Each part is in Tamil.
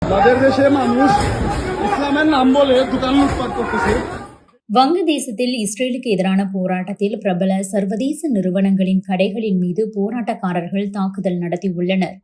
যাদের দেশে মানুষ ইসলামের নাম বলে দোকান লুটপাট করতেছে। வங்கதேசத்தில் இஸ்ரேலுக்கு எதிரான போராட்டத்தில் பிரபல சர்வதேச நிறுவனங்களின் கடைகளின் மீது போராட்டக்காரர்கள் தாக்குதல் நடத்தியுள்ளனர்.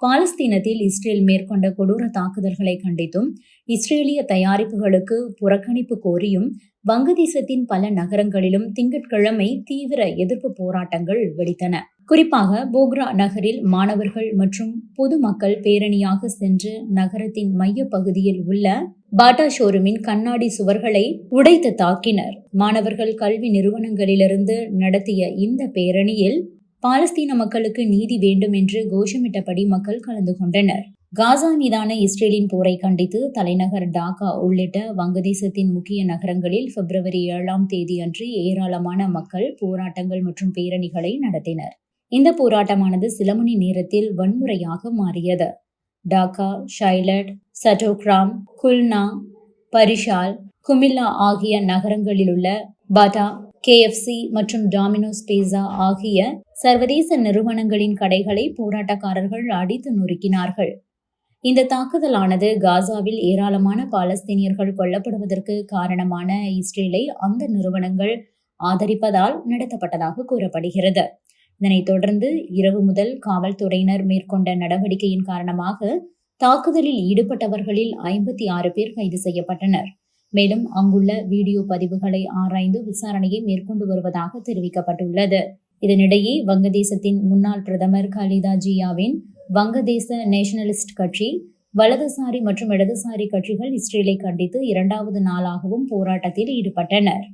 பாலஸ்தீனத்தில் இஸ்ரேல் மேற்கொண்ட கொடூர தாக்குதல்களை கண்டித்தும் இஸ்ரேலிய தயாரிப்புகளுக்கு புறக்கணிப்பு கோரியும் வங்கதேசத்தின் பல நகரங்களிலும் திங்கட்கிழமை தீவிர எதிர்ப்பு போராட்டங்கள் வெடித்தன. குறிப்பாக போக்ரா நகரில் மாணவர்கள் மற்றும் பொதுமக்கள் பேரணியாக சென்று நகரத்தின் மைய பகுதியில் உள்ள பாட்டா ஷோரூமின் கண்ணாடி சுவர்களை உடைத்து தாக்கினர். மாணவர்கள் கல்வி நிறுவனங்களிலிருந்து நடத்திய இந்த பேரணியில் பாலஸ்தீன மக்களுக்கு நீதி வேண்டும் என்று கோஷமிட்டபடி மக்கள் கலந்து கொண்டனர். காசா மீதான இஸ்ரேலின் போரை கண்டித்து தலைநகர் டாக்கா உள்ளிட்ட வங்கதேசத்தின் முக்கிய நகரங்களில் பிப்ரவரி 7ஆம் தேதி அன்று ஏராளமான மக்கள் போராட்டங்கள் மற்றும் பேரணிகளை நடத்தினர். இந்த போராட்டமானது சில மணி நேரத்தில் வன்முறையாக மாறியது. டாக்கா, ஷைலட், சட்டோக்ராம், குல்னா, பரிஷால், குமில்லா ஆகிய நகரங்களிலுள்ள பாட்டா, KFC மற்றும் டாமினோஸ் பீஸா ஆகிய சர்வதேச நிறுவனங்களின் கடைகளை போராட்டக்காரர்கள் அடித்து நொறுக்கினார்கள். இந்த தாக்குதலானது காசாவில் ஏராளமான பாலஸ்தீனியர்கள் கொல்லப்படுவதற்கு காரணமான இஸ்ரேலை அந்த நிறுவனங்கள் ஆதரிப்பதால் நடத்தப்பட்டதாக கூறப்படுகிறது. இதனைத் தொடர்ந்து இரவு முதல் காவல்துறையினர் மேற்கொண்ட நடவடிக்கையின் காரணமாக தாக்குதலில் ஈடுபட்டவர்களில் 56 பேர் கைது செய்யப்பட்டனர். மேலும் அங்குள்ள வீடியோ பதிவுகளை ஆராய்ந்து விசாரணையை மேற்கொண்டு வருவதாக தெரிவிக்கப்பட்டுள்ளது. இதனிடையே வங்கதேசத்தின் முன்னாள் பிரதமர் கலிதா ஜியாவின் வங்கதேச நேஷனலிஸ்ட் கட்சி, வலதுசாரி மற்றும் இடதுசாரி கட்சிகள் இஸ்ரேலை கண்டித்து 2வது நாளாகவும் போராட்டத்தில் ஈடுபட்டனர்.